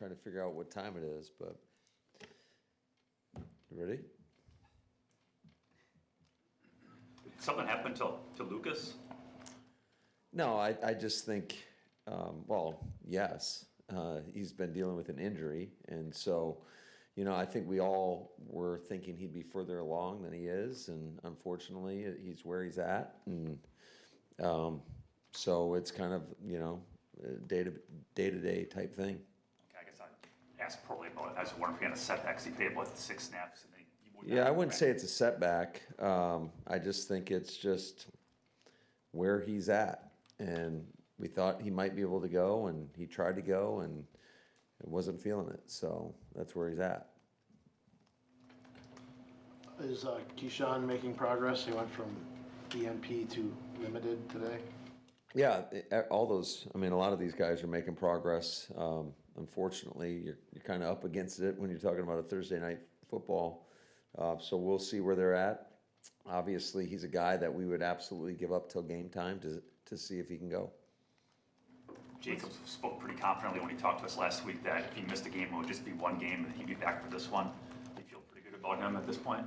trying to figure out what time it is, but you ready? Something happened to Lucas? No, I just think, well, yes, he's been dealing with an injury, and so, I think we all were thinking he'd be further along than he is, and unfortunately, he's where he's at, and so it's kind of, day-to-day type thing. Okay, I guess I asked probably about it. I was wondering if he had a setback, 'cause he played about 6 snaps. And Yeah, I wouldn't say it's a setback. I just think it's just where he's at. And we thought he might be able to go, and he tried to go, and wasn't feeling it. So that's where he's at. Is Keyshawn making progress? He went from EMP to limited today. Yeah, all those, a lot of these guys are making progress. Unfortunately, you're kind of up against it when you're talking about a Thursday night football. So we'll see where they're at. Obviously, he's a guy that we would absolutely give up till game time to see if he can go. Jacobs spoke pretty confidently when he talked to us last week that if he missed a game, it would just be one game, and he'd be back for this one. Do you feel pretty good about him at this point?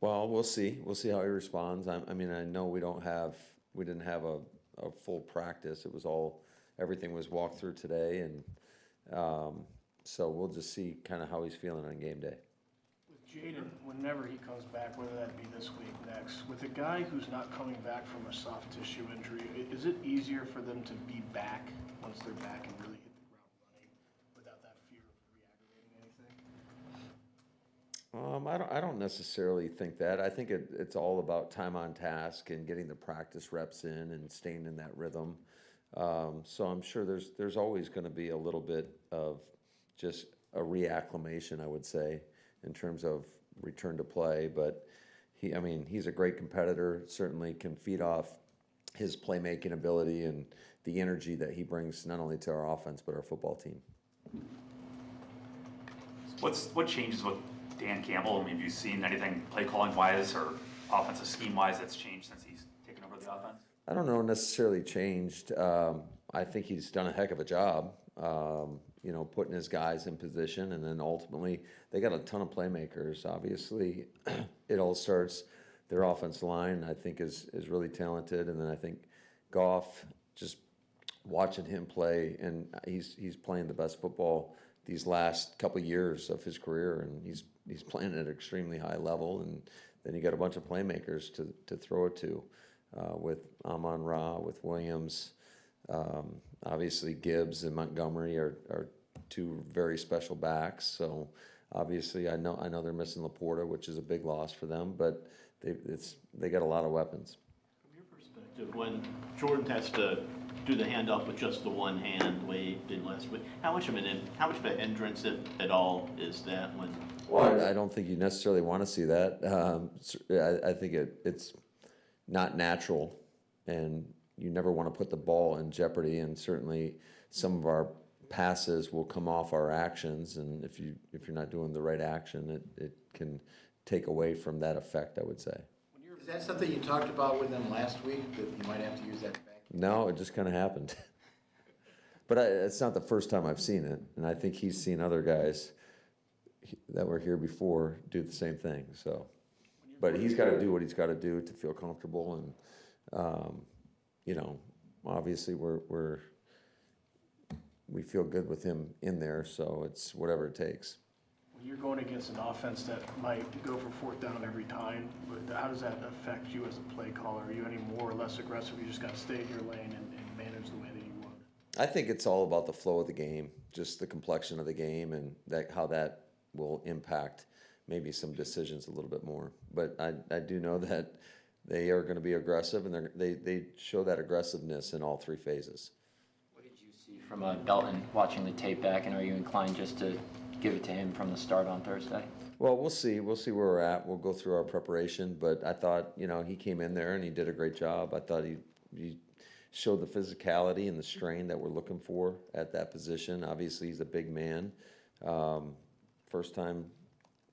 Well, we'll see. We'll see how he responds. I know we didn't have a full practice. It was everything was walked through today, and so we'll just see kind of how he's feeling on game day. With Jaden, whenever he comes back, whether that be this week, next, with a guy who's not coming back from a soft tissue injury, is it easier for them to be back once they're back and really hit the ground running without that fear of re-aggravating anything? I don't necessarily think that. I think it's all about time on task and getting the practice reps in and staying in that rhythm. So I'm sure there's always going to be a little bit of just a reacclimation, I would say, in terms of return to play. But he's a great competitor. Certainly can feed off his playmaking ability and the energy that he brings not only to our offense but our football team. What changes with Dan Campbell? Have you seen anything play calling wise or offensive scheme wise that's changed since he's taken over the offense? I don't know necessarily changed. I think he's done a heck of a job, putting his guys in position, and then ultimately they got a ton of playmakers. Obviously, it all starts their offensive line. I think is really talented, and then I think Goff, just watching him play, and he's playing the best football these last couple of years of his career, and he's playing at an extremely high level. And then you got a bunch of playmakers to throw it to, with Amon-Ra, with Williams. Obviously, Gibbs and Montgomery are two very special backs. So obviously, I know they're missing Laporta, which is a big loss for them, but they got a lot of weapons. From your perspective, when Jordan has to do the handoff with just the one hand, the way he did last week, how much of an hindrance, if at all, is that when? Well, I don't think you necessarily want to see that. I think it's not natural, and you never want to put the ball in jeopardy. And certainly, some of our passes will come off our actions, and if you're not doing the right action, it can take away from that effect, I would say. Is that something you talked about with them last week, that you might have to use that back? No, it just kind of happened. But it's not the first time I've seen it, and I think he's seen other guys that were here before do the same thing. So, but he's got to do what he's got to do to feel comfortable, and obviously we feel good with him in there. So it's whatever it takes. When you're going against an offense that might go for fourth down every time, but how does that affect you as a play caller? Are you any more or less aggressive? You just got to stay in your lane and manage the way that you would? I think it's all about the flow of the game, just the complexion of the game, and how that will impact maybe some decisions a little bit more. But I do know that they are going to be aggressive, and they show that aggressiveness in all three phases. What did you see from Belton watching the tape back, and are you inclined just to give it to him from the start on Thursday? Well, we'll see. We'll see where we're at. We'll go through our preparation, but I thought, he came in there and he did a great job. I thought he showed the physicality and the strain that we're looking for at that position. Obviously, he's a big man. First time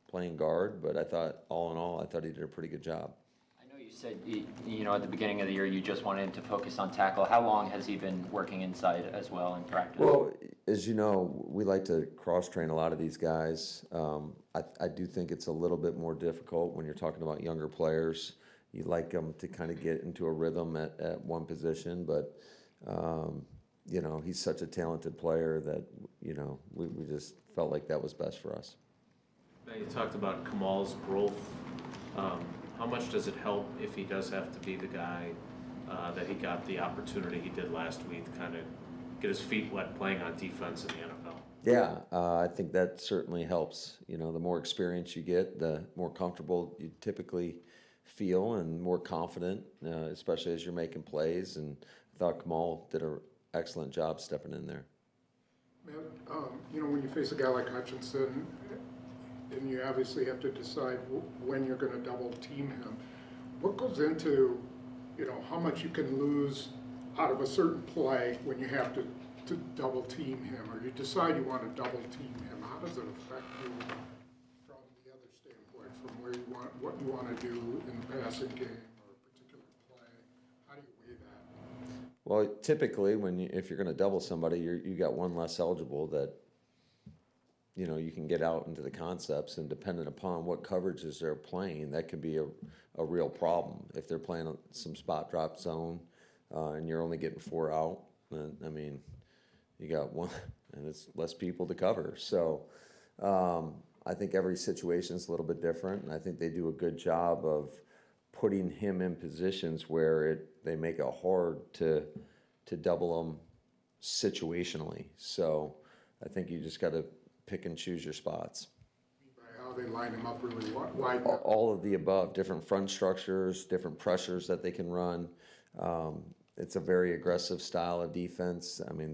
playing guard, but I thought, all in all, he did a pretty good job. I know you said, at the beginning of the year, you just wanted him to focus on tackle. How long has he been working inside as well in practice? Well, as you know, we like to cross-train a lot of these guys. I do think it's a little bit more difficult when you're talking about younger players. You like them to kind of get into a rhythm at one position, but, he's such a talented player that, we just felt like that was best for us. Now, you talked about Kamal's growth. How much does it help if he does have to be the guy that he got the opportunity he did last week to kind of get his feet wet playing on defense in the NFL? Yeah, I think that certainly helps. The more experience you get, the more comfortable you typically feel and more confident, especially as you're making plays. And I thought Kamal did an excellent job stepping in there. Matt, when you face a guy like Hutchinson, and you obviously have to decide when you're going to double team him, what goes into, how much you can lose out of a certain play when you have to double team him, or you decide you want to double team him? How does it affect you from the other standpoint, from where what you want to do in the passing game or a particular play? How do you weigh that? Well, typically, if you're going to double somebody, you got one less eligible that you can get out into the concepts, and depending upon what coverages they're playing, that could be a real problem. If they're playing some spot drop zone and you're only getting 4 out, then, you got one, and it's less people to cover. So I think every situation is a little bit different, and I think they do a good job of putting him in positions where they make it hard to double him situationally. So I think you just got to pick and choose your spots. By how they line him up really wide? All of the above, different front structures, different pressures that they can run. It's a very aggressive style of defense. We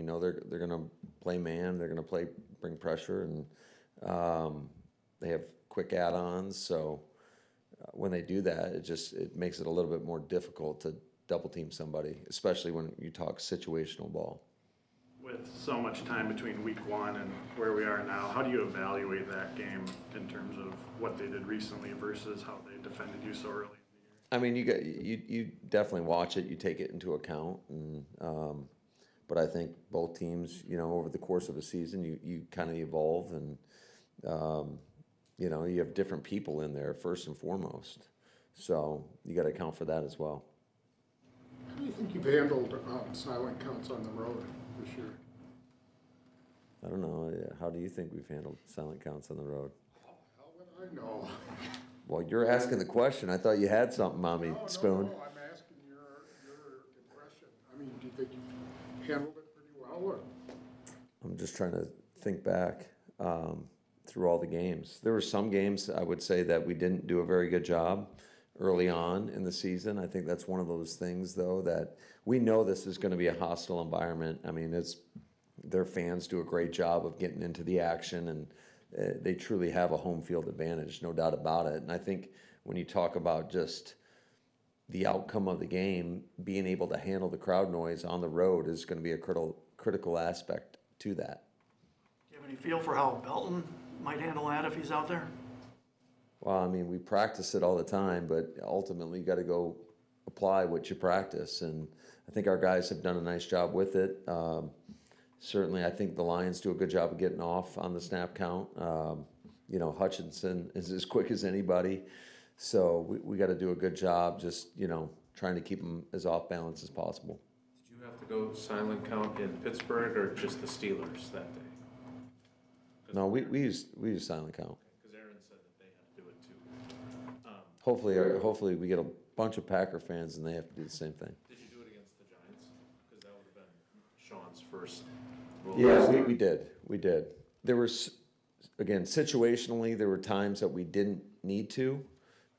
know they're going to play man. They're going to bring pressure, and they have quick add-ons. So when they do that, it makes it a little bit more difficult to double team somebody, especially when you talk situational ball. With so much time between week one and where we are now, how do you evaluate that game in terms of what they did recently versus how they defended you so early in the year? You definitely watch it. You take it into account, and but I think both teams, over the course of a season, you kind of evolve, and you have different people in there first and foremost. So you got to account for that as well. How do you think you've handled silent counts on the road this year? I don't know. How do you think we've handled silent counts on the road? How would I know? Well, you're asking the question. I thought you had something on me, Spoon. No, I'm asking your impression. Do you think you've handled it pretty well? Or? I'm just trying to think back through all the games. There were some games I would say that we didn't do a very good job early on in the season. I think that's one of those things, though, that we know this is going to be a hostile environment. Their fans do a great job of getting into the action, and they truly have a home field advantage, no doubt about it. And I think when you talk about just the outcome of the game, being able to handle the crowd noise on the road is going to be a critical aspect to that. Do you have any feel for how Belton might handle that if he's out there? Well, we practice it all the time, but ultimately you got to go apply what you practice. And I think our guys have done a nice job with it. Certainly, I think the Lions do a good job of getting off on the snap count. Hutchinson is as quick as anybody. So we got to do a good job just, trying to keep them as off balance as possible. Did you have to go silent count in Pittsburgh or just the Steelers that day? No, we use silent count. Because Aaron said that they have to do it too. Hopefully we get a bunch of Packer fans and they have to do the same thing. Did you do it against the Giants? Because that would have been Sean's first. Yeah, we did. There was, again, situationally, there were times that we didn't need to,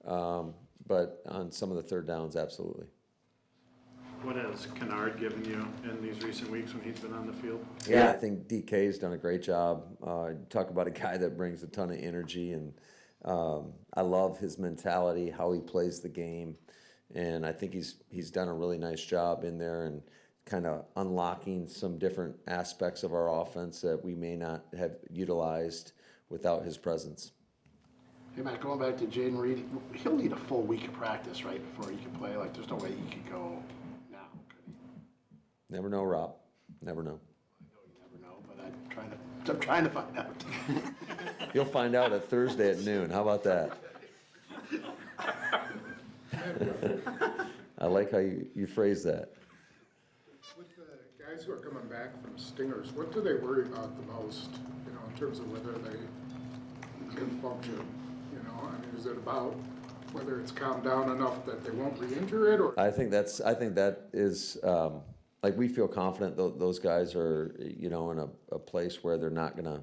but on some of the third downs, absolutely. What has Kennard given you in these recent weeks when he's been on the field? Yeah, I think DK's done a great job. Talk about a guy that brings a ton of energy, and I love his mentality, how he plays the game, and I think he's done a really nice job in there and kind of unlocking some different aspects of our offense that we may not have utilized without his presence. Hey, Matt, going back to Jaden Reed, he'll need a full week of practice, right, before he can play? Like, there's no way he could go now, could he? Never know, Rob. Never know. I know you never know, but I'm trying to find out. You'll find out at Thursday at noon. How about that? I like how you phrase that. With the guys who are coming back from stingers, what do they worry about the most, you know, in terms of whether they can function? You know, I mean, is it about whether it's calmed down enough that they won't re-injure it, or? I think that is, like, we feel confident those guys are, you know, in a place where they're not gonna,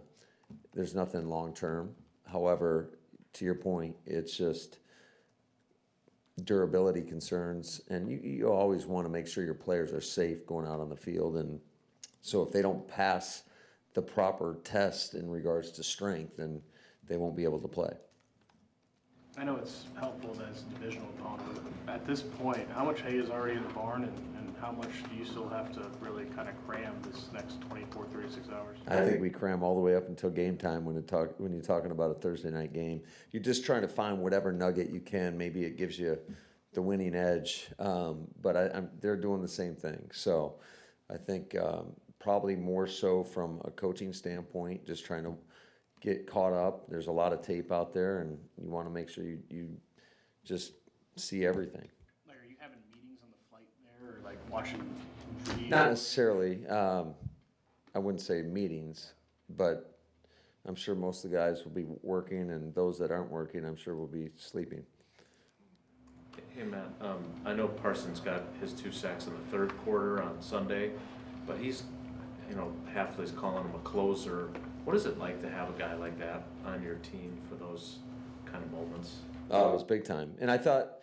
there's nothing long-term. However, to your point, it's just durability concerns, and you always want to make sure your players are safe going out on the field. And so if they don't pass the proper test in regards to strength, then they won't be able to play. I know it's helpful that it's a divisional opponent, but at this point, how much hay is already in the barn, and how much do you still have to really kind of cram this next 24, 36 hours? I think we cram all the way up until game time when you're talking about a Thursday night game. You're just trying to find whatever nugget you can. Maybe it gives you the winning edge, but they're doing the same thing. So I think probably more so from a coaching standpoint, just trying to get caught up. There's a lot of tape out there, and you want to make sure you just see everything. Like, are you having meetings on the flight there, or like watching videos? Not necessarily. I wouldn't say meetings, but I'm sure most of the guys will be working, and those that aren't working, I'm sure will be sleeping. Hey, Matt, I know Parsons got his 2 sacks in the third quarter on Sunday, but he's, you know, Hafley's calling him a closer. What is it like to have a guy like that on your team for those kind of moments? Oh, it was big time. And I thought,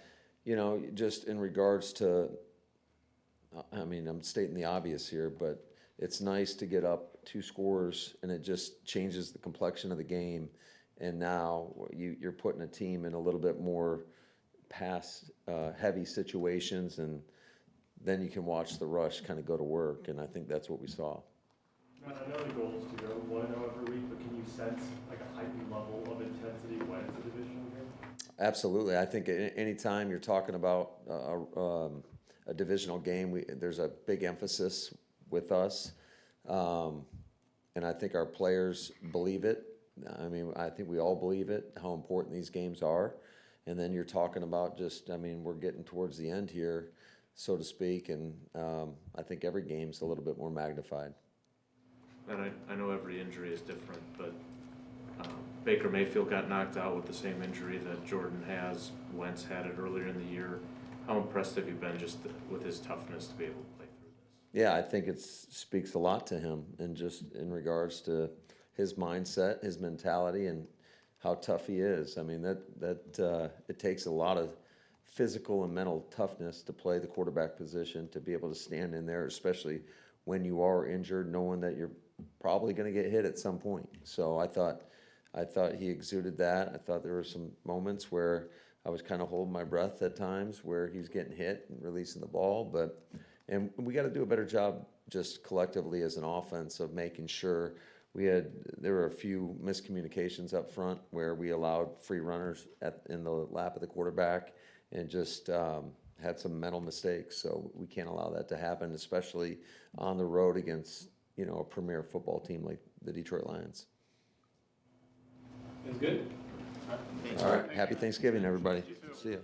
you know, just in regards to, I mean, I'm stating the obvious here, but it's nice to get up 2 scores, and it just changes the complexion of the game. And now you're putting a team in a little bit more pass heavy situations, and then you can watch the rush kind of go to work. And I think that's what we saw. Matt, I know the goal is to go 1-0 every week, but can you sense like a heightened level of intensity when it's a divisional game? Absolutely. I think anytime you're talking about a divisional game, there's a big emphasis with us. And I think our players believe it. I mean, I think we all believe it, how important these games are. And then you're talking about just, I mean, we're getting towards the end here, so to speak, and I think every game's a little bit more magnified. And I know every injury is different, but Baker Mayfield got knocked out with the same injury that Jordan has. Wentz had it earlier in the year. How impressed have you been just with his toughness to be able to play through this? Yeah, I think it speaks a lot to him, and just in regards to his mindset, his mentality, and how tough he is. I mean, that it takes a lot of physical and mental toughness to play the quarterback position, to be able to stand in there, especially when you are injured, knowing that you're probably going to get hit at some point. So I thought he exuded that. I thought there were some moments where I was kind of holding my breath at times, where he's getting hit and releasing the ball. And we got to do a better job just collectively as an offense of making sure there were a few miscommunications up front where we allowed free runners in the lap of the quarterback, and just had some mental mistakes. So we can't allow that to happen, especially on the road against, you know, a premier football team like the Detroit Lions. It's good. All right. Happy Thanksgiving, everybody. See ya.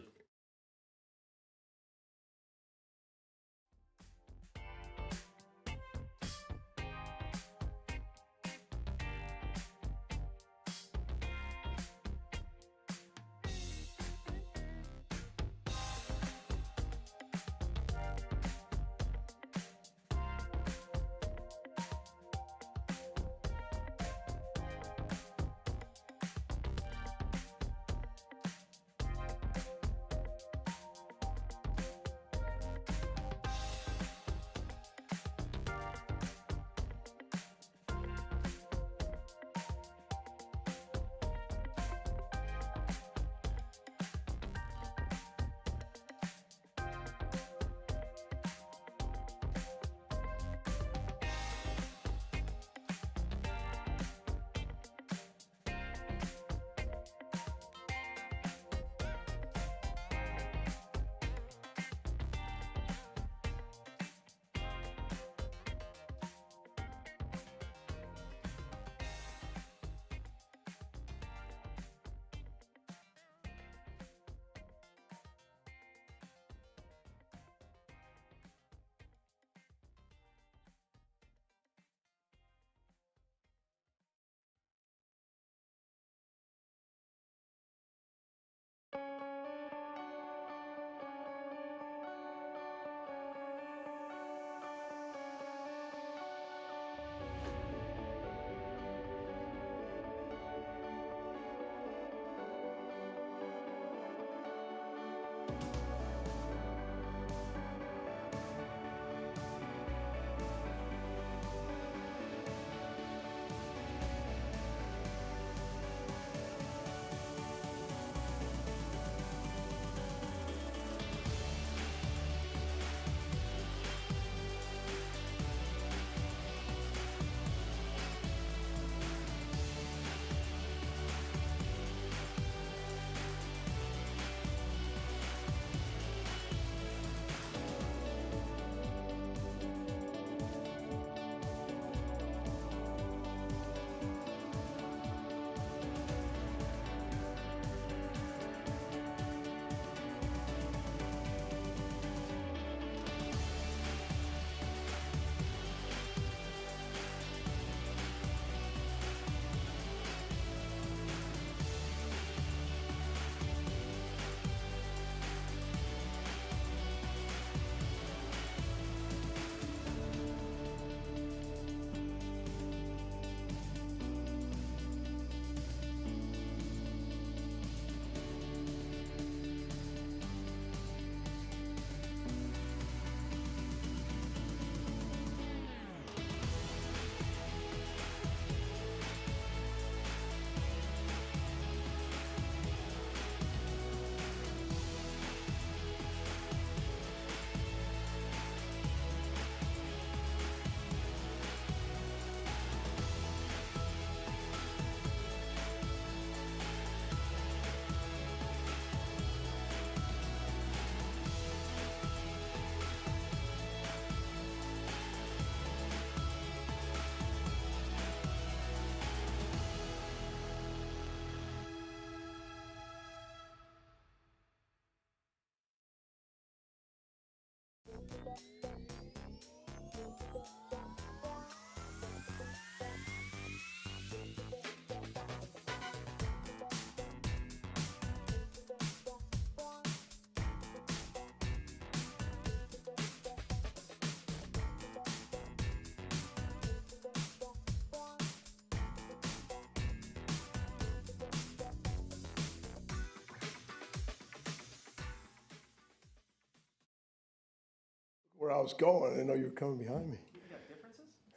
Where I was going, I didn't know you were coming behind me.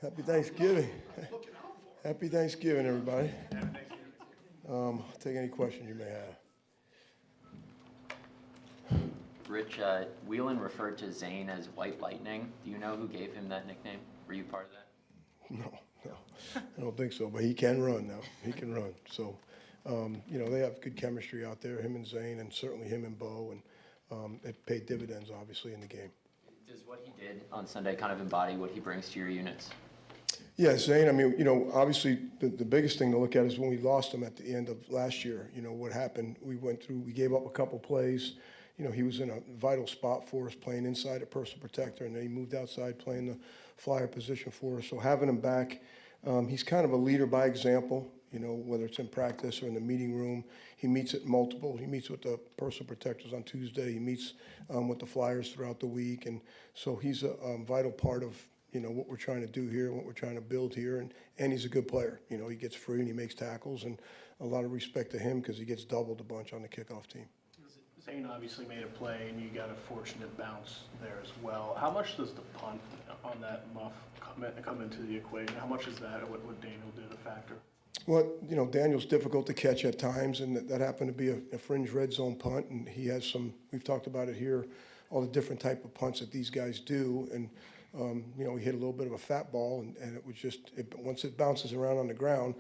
Happy Thanksgiving. Happy Thanksgiving, everybody. I'll take any questions you may have. Rich, Whelan referred to Zane as White Lightning. Do you know who gave him that nickname? Were you part of that? No, I don't think so, but he can run now. He can run. So, they have good chemistry out there, him and Zane, and certainly him and Bo, and it paid dividends, obviously, in the game. Does what he did on Sunday kind of embody what he brings to your units? Yeah, Zane, obviously the biggest thing to look at is when we lost him at the end of last year. What happened, we gave up a couple plays. He was in a vital spot for us playing inside a personal protector, and then he moved outside playing the flyer position for us. So having him back, he's kind of a leader by example, whether it's in practice or in the meeting room. He meets at multiple. He meets with the personal protectors on Tuesday. He meets with the flyers throughout the week. And so he's a vital part of, what we're trying to do here and what we're trying to build here. And he's a good player. He gets free and he makes tackles, and a lot of respect to him because he gets doubled a bunch on the kickoff team. Zane obviously made a play, and you got a fortunate bounce there as well. How much does the punt on that muff come into the equation? How much is that, what Daniel did, a factor? Well, Daniel's difficult to catch at times, and that happened to be a fringe red zone punt, and he has we've talked about it here, all the different type of punts that these guys do, and, he hit a little bit of a fat ball, and it was once it bounces around on the ground,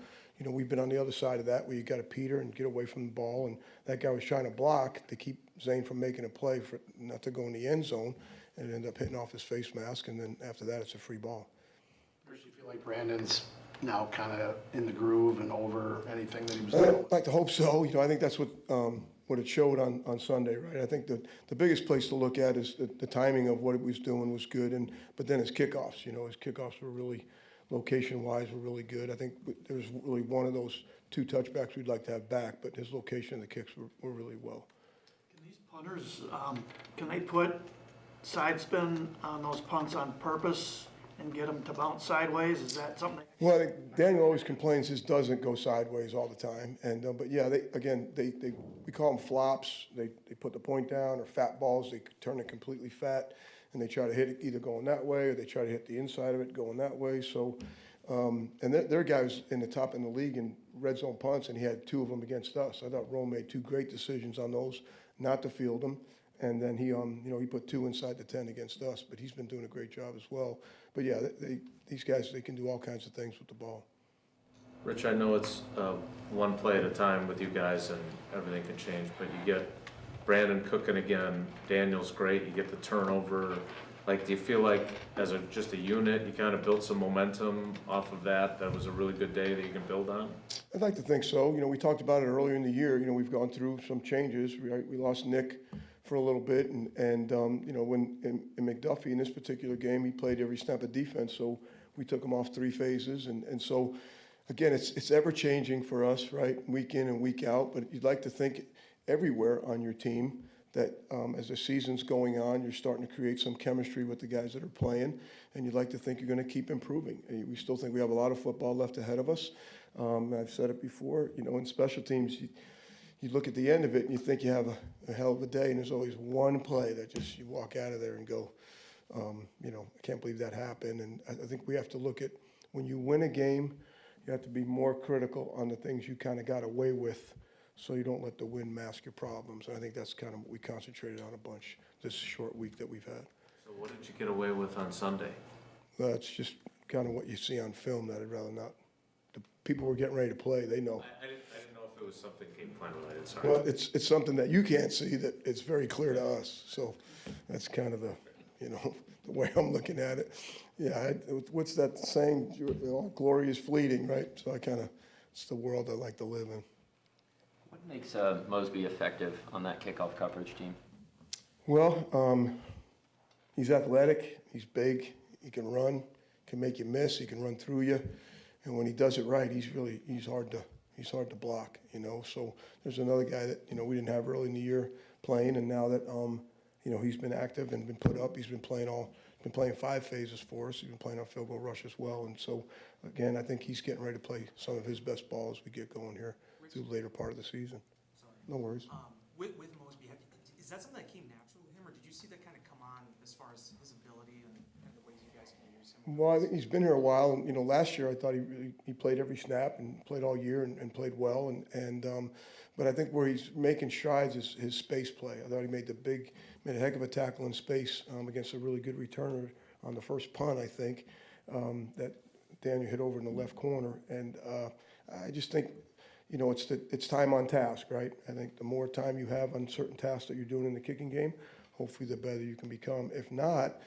we've been on the other side of that where you got to peter and get away from the ball, and that guy was trying to block to keep Zane from making a play for not to go in the end zone, and it ended up hitting off his face mask, and then after that it's a free ball. Or do you feel like Brandon's now kind of in the groove and over anything that he was doing? I'd like to hope so. I think that's what it showed on Sunday, right? I think the biggest place to look at is the timing of what he was doing was good, but then his kickoffs. His kickoffs were really, location-wise, were really good. I think there's really one of those two touchbacks we'd like to have back, but his location and the kicks were really well. Can these punters, can they put side spin on those punts on purpose and get them to bounce sideways? Is that something? Well, I think Daniel always complains his doesn't go sideways all the time, but yeah, we call them flops. They put the point down, or fat balls. They turn it completely fat, and they try to hit it either going that way, or they try to hit the inside of it going that way. So, and there are guys in the top in the league in red zone punts, and he had two of them against us. I thought Rome made two great decisions on those, not to field them. And then he put two inside the 10 against us, but he's been doing a great job as well. But yeah, these guys, they can do all kinds of things with the ball. Rich, I know it's one play at a time with you guys and everything can change, but you get Brandon cooking again, Daniel's great, you get the turnover. Like, do you feel like as just a unit, you kind of built some momentum off of that? That was a really good day that you can build on? I'd like to think so. We talked about it earlier in the year. We've gone through some changes. We lost Nick for a little bit, and when in McDuffie in this particular game, he played every snap of defense, so we took him off 3 phases, and so again, it's ever changing for us, right, week in and week out. But you'd like to think everywhere on your team that as the season's going on, you're starting to create some chemistry with the guys that are playing, and you'd like to think you're going to keep improving. And we still think we have a lot of football left ahead of us. I've said it before, in special teams, you look at the end of it and you think you have a hell of a day, and there's always one play that just you walk out of there and go, I can't believe that happened. And I think we have to look at when you win a game, you have to be more critical on the things you kind of got away with, so you don't let the win mask your problems. And I think that's kind of what we concentrated on a bunch this short week that we've had. So what did you get away with on Sunday? That's just kind of what you see on film that I'd rather not. The people who are getting ready to play, they know. I didn't know if it was something game plan related, sorry. Well, it's something that you can't see that it's very clear to us. So that's kind of the way I'm looking at it. Yeah, what's that saying? Glory is fleeting, right? So it's the world I like to live in. What makes Mosby effective on that kickoff coverage team? Well, he's athletic, he's big, he can run, can make you miss, he can run through you, and when he does it right, he's hard to block, So there's another guy that we didn't have early in the year playing, and now that he's been active and been put up, he's been playing 5 phases for us. He's been playing our field goal rush as well, and so again, I think he's getting ready to play some of his best ball as we get going here through the later part of the season. Sorry. No worries. With Mosby, is that something that came natural to him, or did you see that kind of come on as far as his ability Well, I think he's been here a while, and, you know, last year I thought he played every snap and played all year and played well, but I think where he's making strides is his space play. I thought he made a heck of a tackle in space against a really good returner on the first punt, I think, that Daniel hit over in the left corner, and I just think, you know, it's time on task, right? I think the more time you have on certain tasks that you're doing in the kicking game, hopefully the better you can become. If not,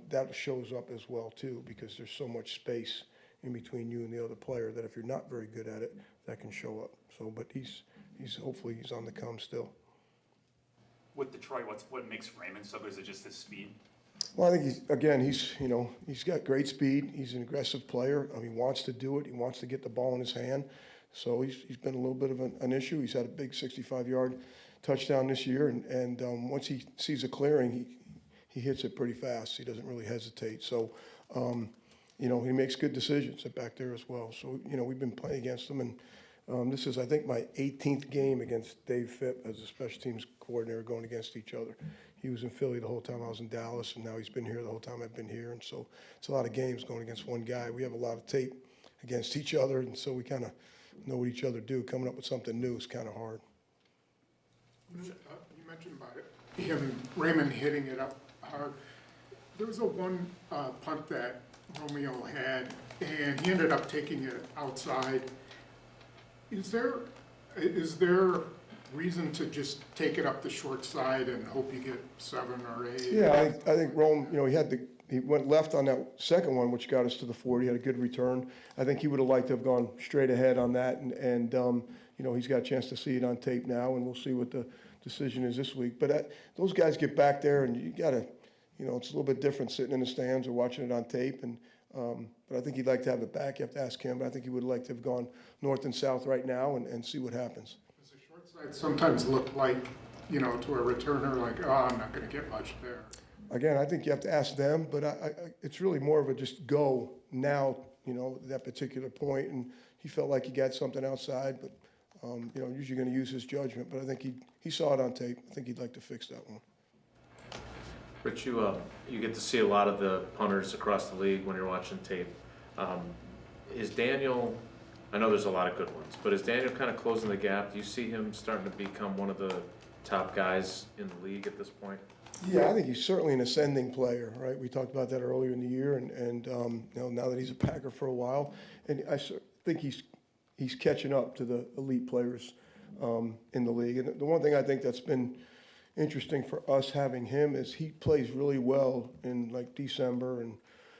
that shows up as well too, because there's so much space in between you and the other player that if you're not very good at it, that can show up. So, but he's hopefully he's on the come still. With Detroit, what makes Raymond so good? Is it just his speed? Well, I think he's got great speed. He's an aggressive player. He wants to do it. He wants to get the ball in his hand. So he's been a little bit of an issue. He's had a big 65-yard touchdown this year, and once he sees a clearing, he hits it pretty fast. He doesn't really hesitate. So, you know, he makes good decisions back there as well. So, you know, we've been playing against him, and this is, I think, my 18th game against Dave Phipp as a special teams coordinator going against each other. He was in Philly the whole time I was in Dallas, and now he's been here the whole time I've been here. And so it's a lot of games going against one guy. We have a lot of tape against each other, and so we kind of know what each other do. Coming up with something new is kind of hard. You mentioned about it, Raymond hitting it up hard. There was one punt that Romeo had, and he ended up taking it outside. Is there reason to just take it up the short side and hope you get 7 or 8? Yeah, I think Rome, you know, he went left on that second one, which got us to the 40. He had a good return. I think he would have liked to have gone straight ahead on that, and you know, he's got a chance to see it on tape now, and we'll see what the decision is this week. But those guys get back there, and you got to, you know, it's a little bit different sitting in the stands or watching it on tape. And but I think he'd like to have it back. You have to ask him. But I think he would like to have gone north and south right now and see what happens. Does the short side sometimes look like, you know, to a returner, like, oh, I'm not going to get much there? Again, I think you have to ask them, but it's really more of a just go now, you know, that particular point. And he felt like he got something outside, but, you know, usually going to use his judgment. But I think he saw it on tape. I think he'd like to fix that one. Rich, you get to see a lot of the punters across the league when you're watching tape. Is Daniel, I know there's a lot of good ones, but is Daniel kind of closing the gap? Do you see him starting to become one of the top guys in the league at this point? Yeah, I think he's certainly an ascending player, right? We talked about that earlier in the year, and you know, now that he's a Packer for a while, and I think he's catching up to the elite players in the league. And the one thing I think that's been interesting for us having him is he plays really well in like December and,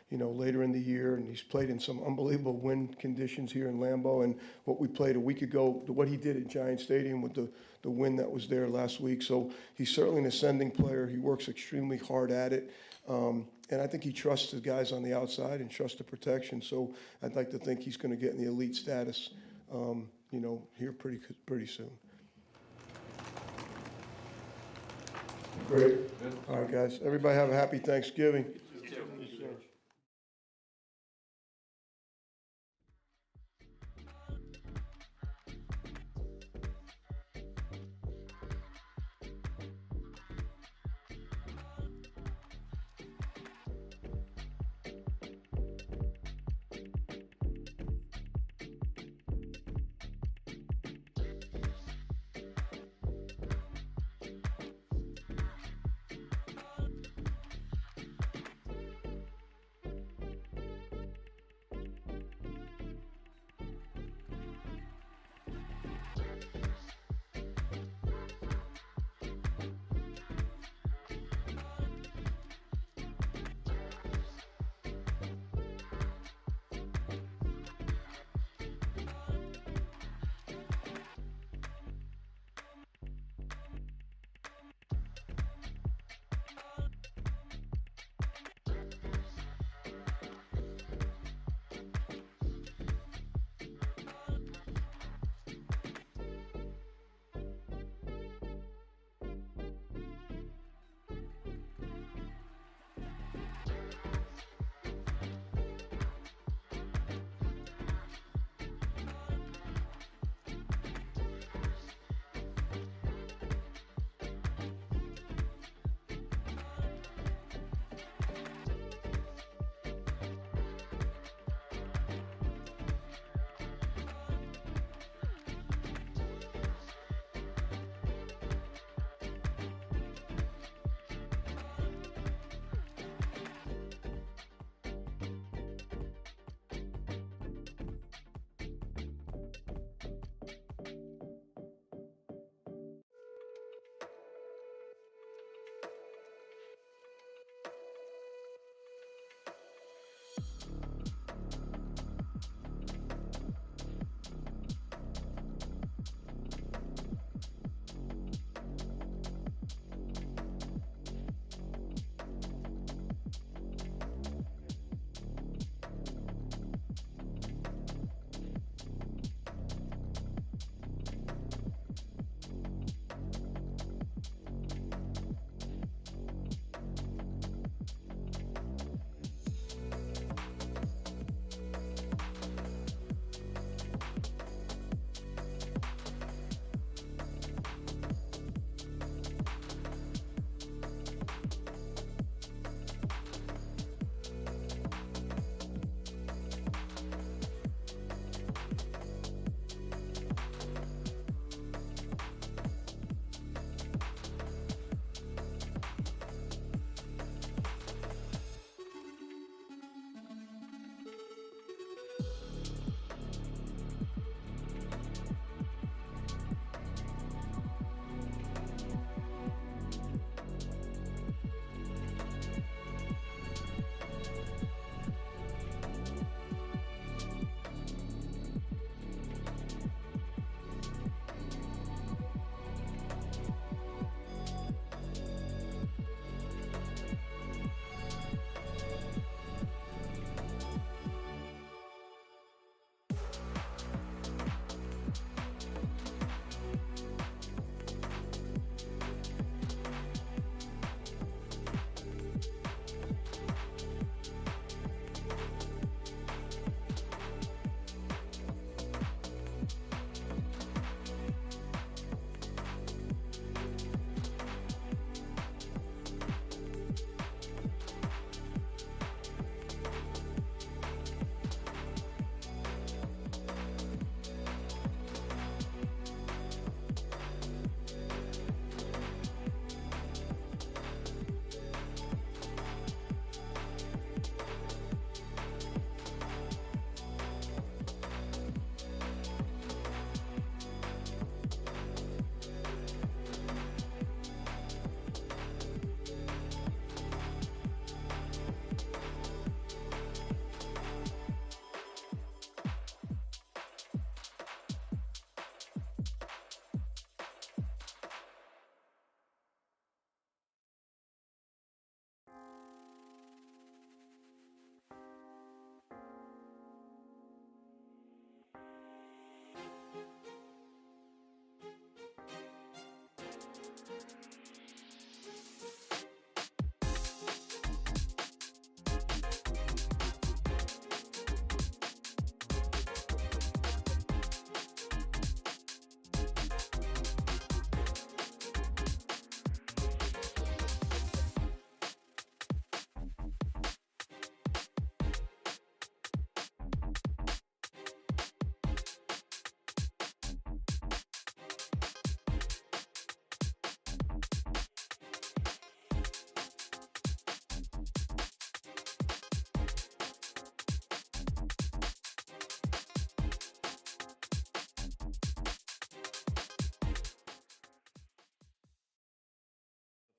you know, later in the year, and he's played in some unbelievable wind conditions here in Lambeau. And what we played a week ago, what he did at Giant Stadium with the wind that was there last week. So he's certainly an ascending player. He works extremely hard at it. And I think he trusts the guys on the outside and trusts the protection. So I'd like to think he's going to get in the elite status, you know, here pretty soon. Great. All right, guys. Everybody have a happy Thanksgiving.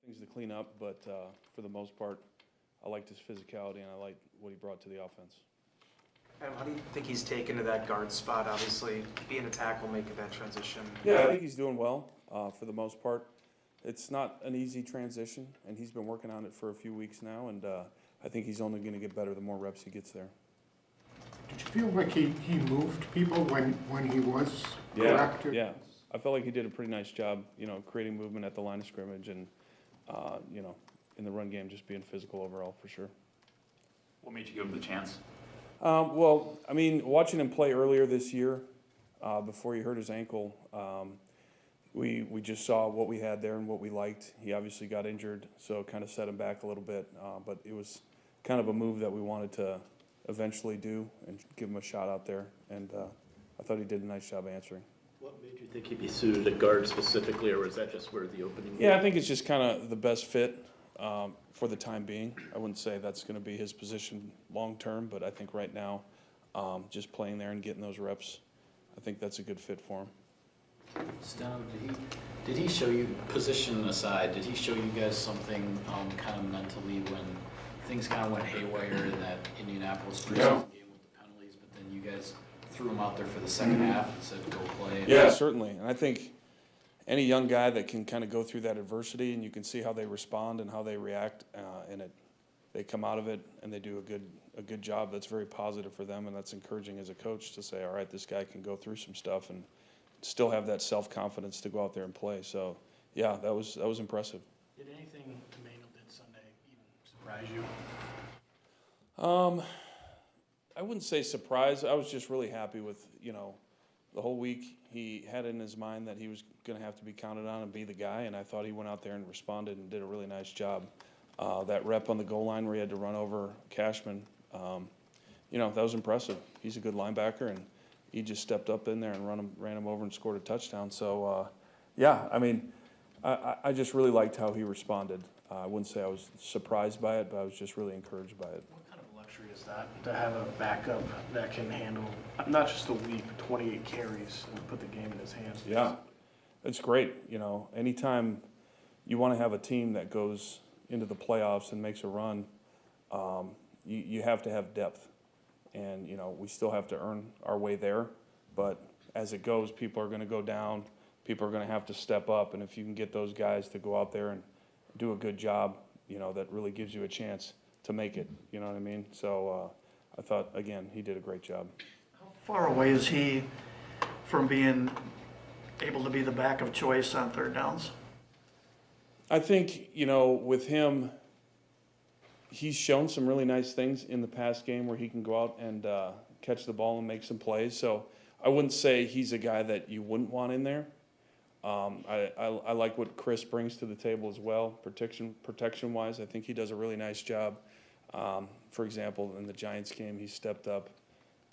Things to clean up, but for the most part, I liked his physicality and I liked what he brought to the offense. How do you think he's taken to that guard spot? Obviously, being a tackle, making that transition. Yeah, I think he's doing well for the most part. It's not an easy transition, and he's been working on it for a few weeks now, and I think he's only going to get better the more reps he gets there. Did you feel like he moved people when he was correct? Yeah. I felt like he did a pretty nice job, creating movement at the line of scrimmage and, in the run game, just being physical overall for sure. What made you give him the chance? Well, I mean, watching him play earlier this year, before he hurt his ankle, we just saw what we had there and what we liked. He obviously got injured, so it kind of set him back a little bit, but it was kind of a move that we wanted to eventually do and give him a shot out there, and I thought he did a nice job answering. What made you think he'd be suited at guard specifically, or was that just where the opening was? Yeah, I think it's just kind of the best fit for the time being. I wouldn't say that's going to be his position long-term, but I think right now, just playing there and getting those reps, I think that's a good fit for him. Steno, did he show you, position aside, did he show you guys something kind of mentally when things kind of went haywire in that Indianapolis preseason game with the penalties, but then you guys threw him out there for the second half and said, go play? Yeah, certainly. And I think any young guy that can kind of go through that adversity and you can see how they respond and how they react, and they come out of it and they do a good job, that's very positive for them, and that's encouraging as a coach to say, all right, this guy can go through some stuff and still have that self-confidence to go out there and play. So, yeah, that was impressive. Did anything Emmanuel did Sunday even surprise you? I wouldn't say surprise. I was just really happy with, the whole week he had in his mind that he was going to have to be counted on and be the guy, and I thought he went out there and responded and did a really nice job. That rep on the goal line where he had to run over Cashman, that was impressive. He's a good linebacker, and he just stepped up in there and ran him over and scored a touchdown. So, I just really liked how he responded. I wouldn't say I was surprised by it, but I was just really encouraged by it. What kind of luxury is that, to have a backup that can handle not just a week, 28 carries and put the game in his hands? Yeah, it's great. Anytime you want to have a team that goes into the playoffs and makes a run, you have to have depth. And, we still have to earn our way there. But as it goes, people are going to go down. People are going to have to step up. And if you can get those guys to go out there and do a good job, that really gives you a chance to make it. You know what I mean? So I thought, again, he did a great job. How far away is he from being able to be the back of choice on third downs? I think, with him, he's shown some really nice things in the past game where he can go out and catch the ball and make some plays. So I wouldn't say he's a guy that you wouldn't want in there. I like what Chris brings to the table as well, protection-wise. I think he does a really nice job. For example, in the Giants game, he stepped up,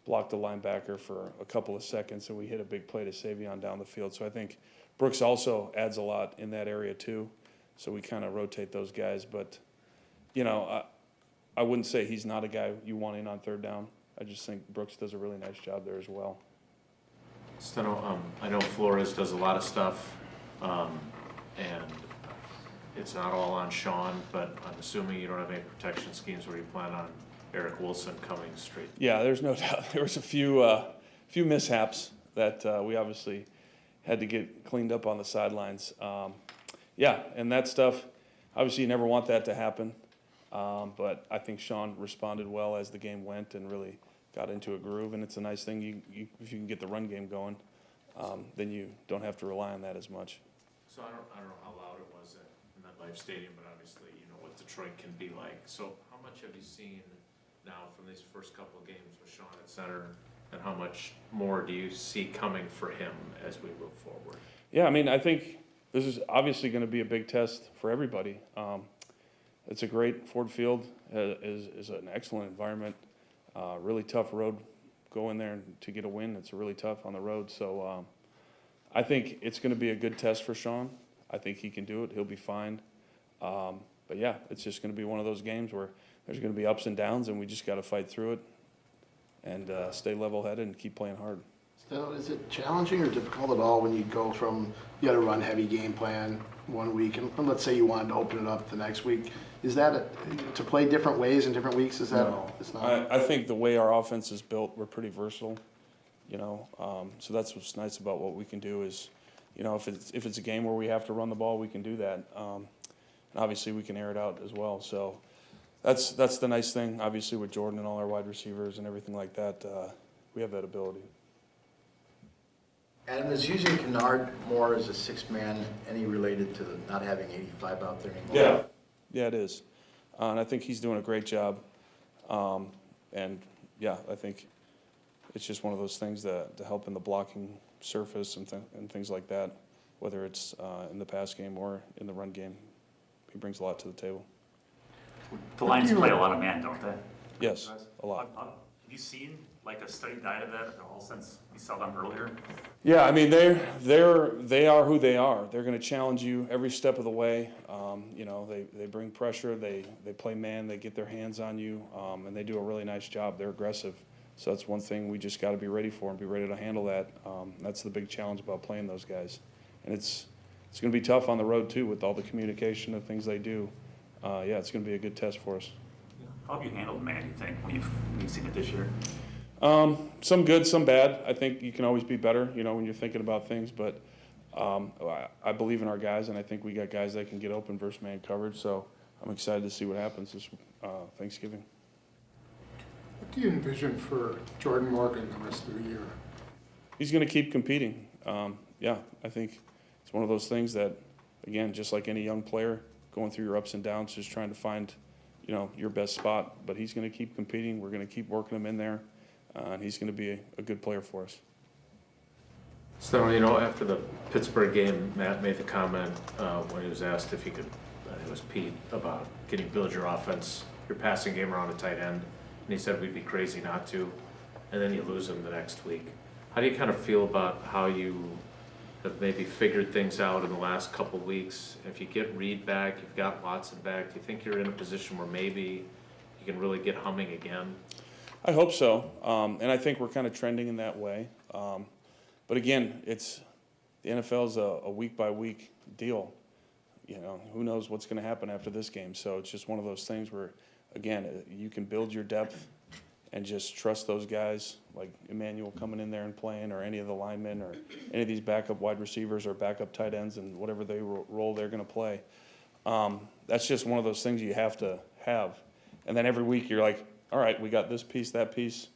blocked the linebacker for a couple of seconds, and we hit a big play to Savion down the field. So I think Brooks also adds a lot in that area too. So we kind of rotate those guys. But, I wouldn't say he's not a guy you want in on third down. I just think Brooks does a really nice job there as well. Steno, I know Flores does a lot of stuff, and it's not all on Sean, but I'm assuming you don't have any protection schemes where you plan on Eric Wilson coming straight. Yeah, there's no doubt. There was a few mishaps that we obviously had to get cleaned up on the sidelines. And that stuff, obviously you never want that to happen, but I think Sean responded well as the game went and really got into a groove, and it's a nice thing. If you can get the run game going, then you don't have to rely on that as much. So I don't know how loud it was. MetLife Stadium, but obviously you know what Detroit can be like. So how much have you seen now from these first couple of games with Sean at center, and how much more do you see coming for him as we move forward? Yeah, I mean, I think this is obviously going to be a big test for everybody. It's a great Ford Field, is an excellent environment, really tough road. Go in there to get a win. It's really tough on the road. So I think it's going to be a good test for Sean. I think he can do it. He'll be fine. But yeah, it's just going to be one of those games where there's going to be ups and downs, and we just got to fight through it and stay level-headed and keep playing hard. So is it challenging or difficult at all when you go from, you had a run heavy game plan one week, and let's say you wanted to open it up the next week, is that to play different ways in different weeks? Is that? No. It's not. I think the way our offense is built, we're pretty versatile, you know. So that's what's nice about what we can do is, you know, if it's a game where we have to run the ball, we can do that. And obviously we can air it out as well. So that's the nice thing. Obviously with Jordan and all our wide receivers and everything like that, we have that ability. Adam, is using Kennard more as a sixth man any related to the not having 85 out there anymore? Yeah, it is. And I think he's doing a great job. And yeah, I think it's just one of those things that to help in the blocking surface and things like that, whether it's in the pass game or in the run game. He brings a lot to the table. The Lions play a lot of man, don't they? Yes, a lot. Have you seen like a study diet of that at all since we saw them earlier? Yeah, I mean they are who they are. They're going to challenge you every step of the way. You know, they bring pressure. They play man. They get their hands on you, and they do a really nice job. They're aggressive. So that's one thing we just got to be ready for and be ready to handle that. That's the big challenge about playing those guys, and it's going to be tough on the road too with all the communication and things they do. Yeah, it's going to be a good test for us. How have you handled man, you think, when you've seen it this year? Some good, some bad. I think you can always be better, you know, when you're thinking about things. But I believe in our guys, and I think we got guys that can get open versus man coverage. So I'm excited to see what happens this Thanksgiving. What do you envision for Jordan Morgan the rest of the year? He's going to keep competing. Yeah, I think it's one of those things that, again, just like any young player, going through your ups and downs, just trying to find, you know, your best spot. But he's going to keep competing. We're going to keep working him in there. And he's going to be a good player for us. So, you know, after the Pittsburgh game, Matt made the comment when he was asked if he could, I think it was Pete, about getting build your offense, your passing game around a tight end. And he said we'd be crazy not to. And then you lose him the next week. How do you kind of feel about how you have maybe figured things out in the last couple of weeks? If you get Reed back, you've got Watson back, do you think you're in a position where maybe you can really get humming again? I hope so, and I think we're kind of trending in that way. But again, the NFL is a week-by-week deal. You know, who knows what's going to happen after this game? So it's just one of those things where, again, you can build your depth and just trust those guys, like Emmanuel coming in there and playing, or any of the linemen, or any of these backup wide receivers or backup tight ends, and whatever role they're going to play. That's just one of those things you have to have. And then every week you're like, all right, we got this piece, that piece,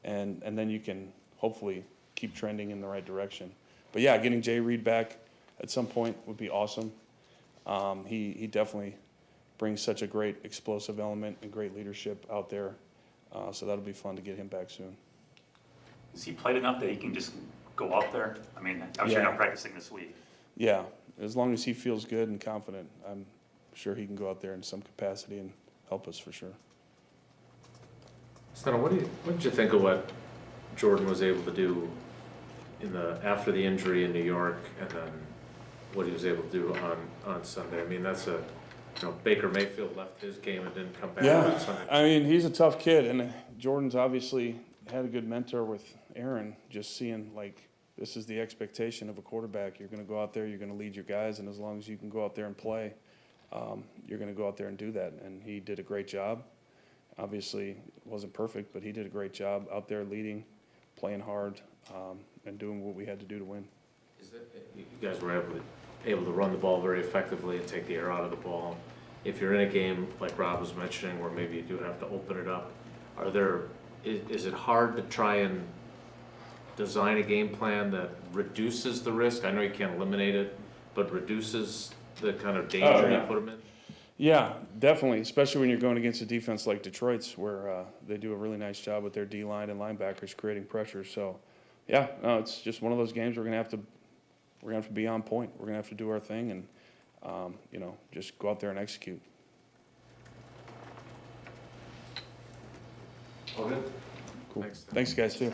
and then you can hopefully keep trending in the right direction. But yeah, getting Jay Reed back at some point would be awesome. He definitely brings such a great explosive element and great leadership out there. So that'll be fun to get him back soon. Has he played enough that he can just go out there? I mean, obviously you're not practicing this week. Yeah, as long as he feels good and confident, I'm sure he can go out there in some capacity and help us for sure. Stenavich, what did you think of what Jordan was able to do after the injury in New York, and then what he was able to do on Sunday? I mean, that's Baker Mayfield left his game and didn't come back on Sunday. I mean, he's a tough kid, and Jordan's obviously had a good mentor with Aaron, just seeing, like, this is the expectation of a quarterback. You're going to go out there, you're going to lead your guys, and as long as you can go out there and play, you're going to go out there and do that. And he did a great job. Obviously, it wasn't perfect, but he did a great job out there leading, playing hard, and doing what we had to do to win. You guys were able to run the ball very effectively and take the air out of the ball. If you're in a game like Rob was mentioning, where maybe you do have to open it up, is it hard to try and design a game plan that reduces the risk? I know you can't eliminate it, but reduces the kind of danger you put them in? Yeah, definitely, especially when you're going against a defense like Detroit's, where they do a really nice job with their D-line and linebackers creating pressure. So, yeah, no, it's just one of those games we're gonna have to be on point. We're gonna have to do our thing and just go out there and execute. All good? Cool. Thanks guys, too.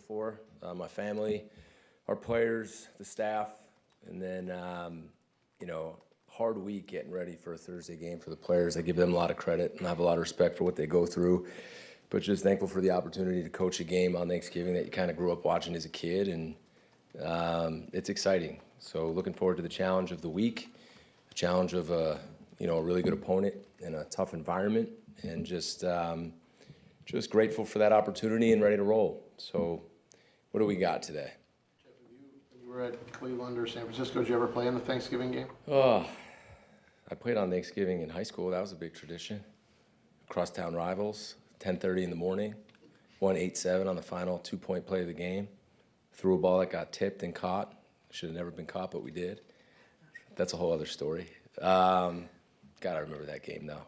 For my family, our players, the staff, and then hard week getting ready for a Thursday game for the players. I give them a lot of credit and I have a lot of respect for what they go through, but just thankful for the opportunity to coach a game on Thanksgiving that you kind of grew up watching as a kid, and it's exciting. So looking forward to the challenge of the week, the challenge of a really good opponent in a tough environment, and just grateful for that opportunity and ready to roll. So what do we got today? Jeff, when you were at Cleveland or San Francisco, did you ever play in the Thanksgiving game? Oh, I played on Thanksgiving in high school. That was a big tradition. Crosstown rivals, 10:30 in the morning. Won 8-7 on the final 2-point play of the game. Threw a ball that got tipped and caught. Should have never been caught, but we did. That's a whole other story. God, I remember that game, though.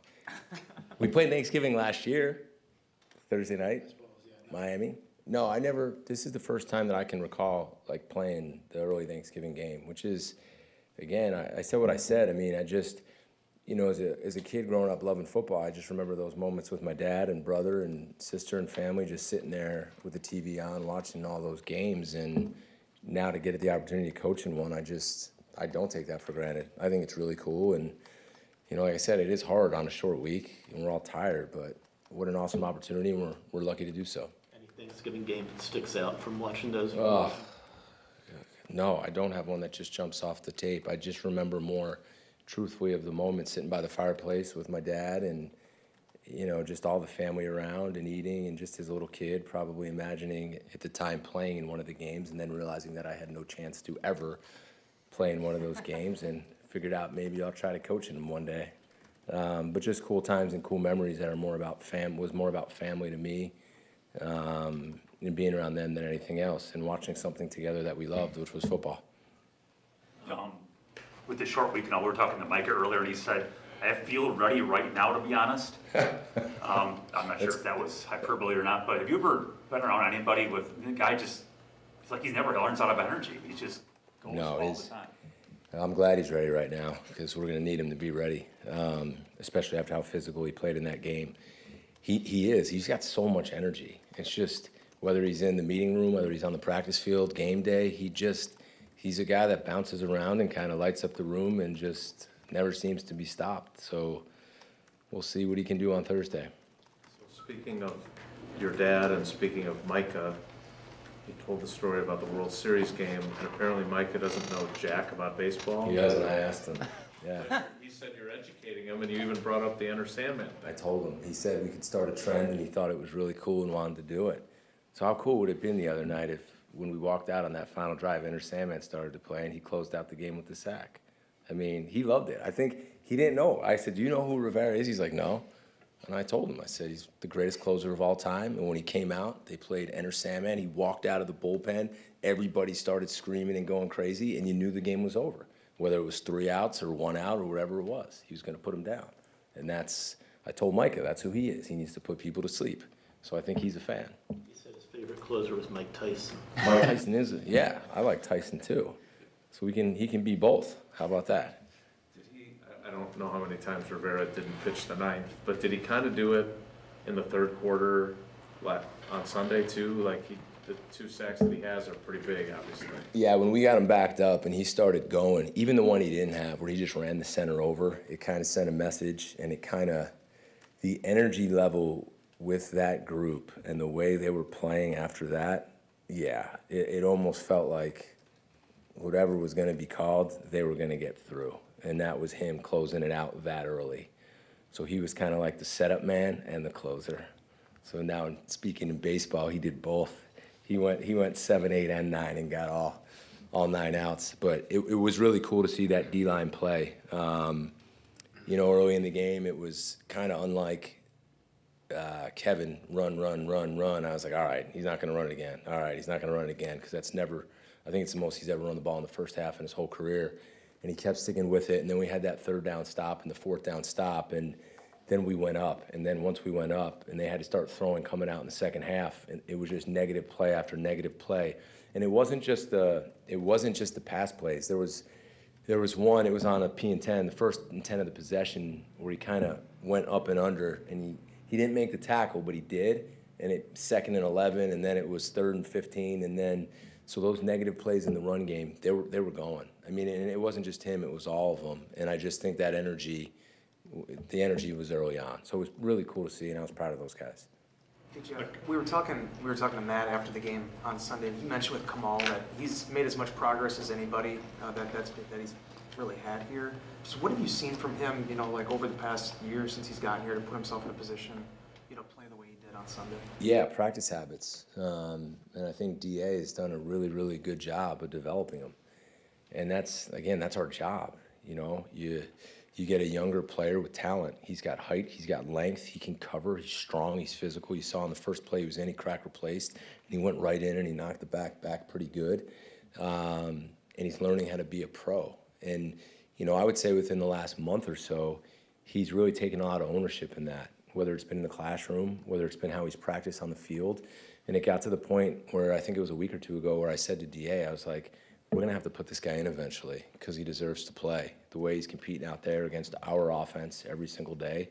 We played Thanksgiving last year, Thursday night, Miami. No, I never. This is the first time that I can recall playing the early Thanksgiving game, which is, again, I said what I said. I mean, I just, as a kid growing up loving football, I just remember those moments with my dad and brother and sister and family, just sitting there with the TV on, watching all those games. And now to get the opportunity to coach in one, I don't take that for granted. I think it's really cool. And like I said, it is hard on a short week, and we're all tired, but what an awesome opportunity, and we're lucky to do so. Any Thanksgiving game that sticks out from watching those? No, I don't have one that just jumps off the tape. I just remember more truthfully of the moment sitting by the fireplace with my dad and, just all the family around and eating, and just as a little kid probably imagining at the time playing in one of the games and then realizing that I had no chance to ever play in one of those games, and figured out maybe I'll try to coach in them one day. But just cool times and cool memories that are more about family to me, and being around them than anything else, and watching something together that we loved, which was football. With the short week, we were talking to Micah earlier, and he said, I feel ready right now, to be honest. I'm not sure if that was hyperbole or not, but have you ever been around anybody with the guy it's like he's never runs out of energy. He's just goes all the time. I'm glad he's ready right now, because we're going to need him to be ready, especially after how physical he played in that game. He is. He's got so much energy. It's just, whether he's in the meeting room, whether he's on the practice field, game day, he's a guy that bounces around and kind of lights up the room and just never seems to be stopped. So we'll see what he can do on Thursday. So speaking of your dad and speaking of Micah, he told the story about the World Series game, and apparently Micah doesn't know jack about baseball. He doesn't. I asked him. Yeah. He said you're educating him, and you even brought up the Enter Sandman thing. I told him. He said we could start a trend, and he thought it was really cool and wanted to do it. So how cool would it have been the other night if, when we walked out on that final drive, Enter Sandman started to play, and he closed out the game with the sack? I mean, he loved it. I think he didn't know. I said, do you know who Rivera is? He's like, no. And I told him, I said, he's the greatest closer of all time. And when he came out, they played Enter Sandman. He walked out of the bullpen. Everybody started screaming and going crazy, and you knew the game was over. Whether it was 3 outs or 1 out or whatever it was, he was going to put him down. And I told Micah, that's who he is. He needs to put people to sleep. So I think he's a fan. He said his favorite closer was Mike Tyson. Mike Tyson is, yeah, I like Tyson too. So he can be both. How about that? I don't know how many times Rivera didn't pitch the ninth, but did he kind of do it in the third quarter on Sunday too? The 2 sacks that he has are pretty big, obviously. Yeah, when we got him backed up and he started going, even the one he didn't have, where he just ran the center over, it kind of sent a message, and the energy level with that group and the way they were playing after that, yeah, it almost felt like whatever was going to be called, they were going to get through. And that was him closing it out that early. So he was kind of like the setup man and the closer. So now, speaking in baseball, he did both. He went 7, 8, and 9 and got all 9 outs. But it was really cool to see that D-line play. You know, early in the game, it was kind of unlike Kevin, run. I was like, all right, he's not going to run it again. All right, he's not going to run it again, because that's never, I think it's the most he's ever run the ball in the first half in his whole career. And he kept sticking with it, and then we had that 3rd down stop and the 4th down stop, and then we went up. And then once we went up, and they had to start throwing coming out in the second half, and it was just negative play after negative play. And it wasn't just the pass plays. There was one, it was on a P and 10, the first and 10 of the possession, where he kind of went up and under, and he didn't make the tackle, but he did, and it 2nd and 11, and then it was 3rd and 15, and then, so those negative plays in the run game, they were going. I mean, and it wasn't just him, it was all of them, and I just think that the energy was early on. So it was really cool to see, and I was proud of those guys. Hey, Jeff, we were talking to Matt after the game on Sunday, and he mentioned with Kamal that he's made as much progress as anybody that he's really had here. Just what have you seen from him, you know, like over the past year since he's gotten here to put himself in a position, you know, play the way he did on Sunday? Yeah, practice habits. And I think DA has done a really, really good job of developing them. And that's our job. You know, you get a younger player with talent. He's got height, he's got length, he can cover, he's strong, he's physical. You saw in the first play he was in, he crack replaced, and he went right in and he knocked the back pretty good. And he's learning how to be a pro. And, you know, I would say within the last month or so, he's really taken a lot of ownership in that, whether it's been in the classroom, whether it's been how he's practiced on the field. And it got to the point where I think it was a week or two ago where I said to DA, I was like, we're going to have to put this guy in eventually because he deserves to play. The way he's competing out there against our offense every single day.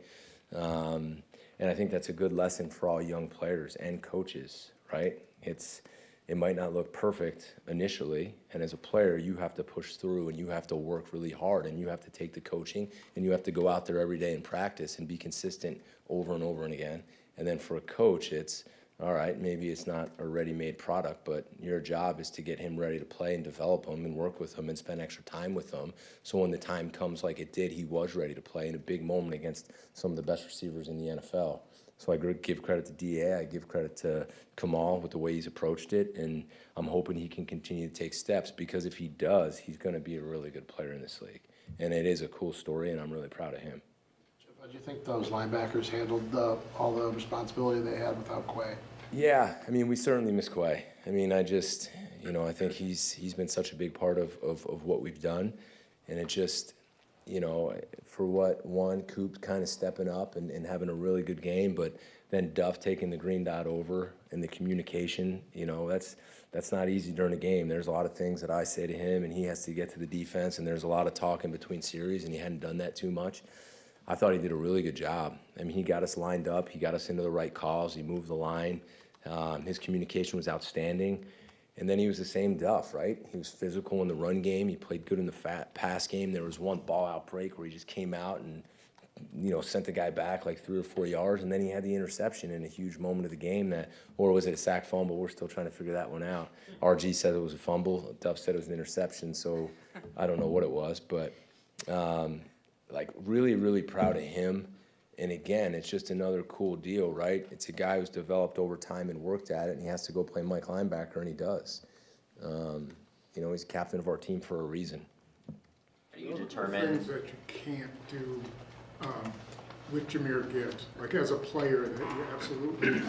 And I think that's a good lesson for all young players and coaches, right? It might not look perfect initially, and as a player, you have to push through and you have to work really hard and you have to take the coaching and you have to go out there every day and practice and be consistent over and over and again. And then for a coach, it's, all right, maybe it's not a ready-made product, but your job is to get him ready to play and develop him and work with him and spend extra time with him. So when the time comes like it did, he was ready to play in a big moment against some of the best receivers in the NFL. So I give credit to DA, I give credit to Kamal with the way he's approached it, and I'm hoping he can continue to take steps, because if he does, he's going to be a really good player in this league. And it is a cool story, and I'm really proud of him. How do you think those linebackers handled all the responsibility they had without Quay? Yeah, I mean, we certainly miss Quay. I mean, I think he's been such a big part of what we've done, and it just, you know, for Coop kind of stepping up and having a really good game, but then Duff taking the green dot over and the communication, you know, that's not easy during a game. There's a lot of things that I say to him, and he has to get to the defense, and there's a lot of talk in between series, and he hadn't done that too much. I thought he did a really good job. I mean, he got us lined up. He got us into the right calls. He moved the line. His communication was outstanding. And then he was the same Duff, right? He was physical in the run game. He played good in the pass game. There was one ball-out break where he just came out and, you know, sent the guy back like 3 or 4 yards. And then he had the interception in a huge moment of the game or was it a sack fumble? We're still trying to figure that one out. RG said it was a fumble. Duff said it was an interception. So I don't know what it was, but like really, really proud of him. And again, it's just another cool deal, right? It's a guy who's developed over time and worked at it, and he has to go play Mike linebacker, and he does. You know, he's captain of our team for a reason. How do you determine things that you can't do with Jahmyr Gibbs? Like as a player that you absolutely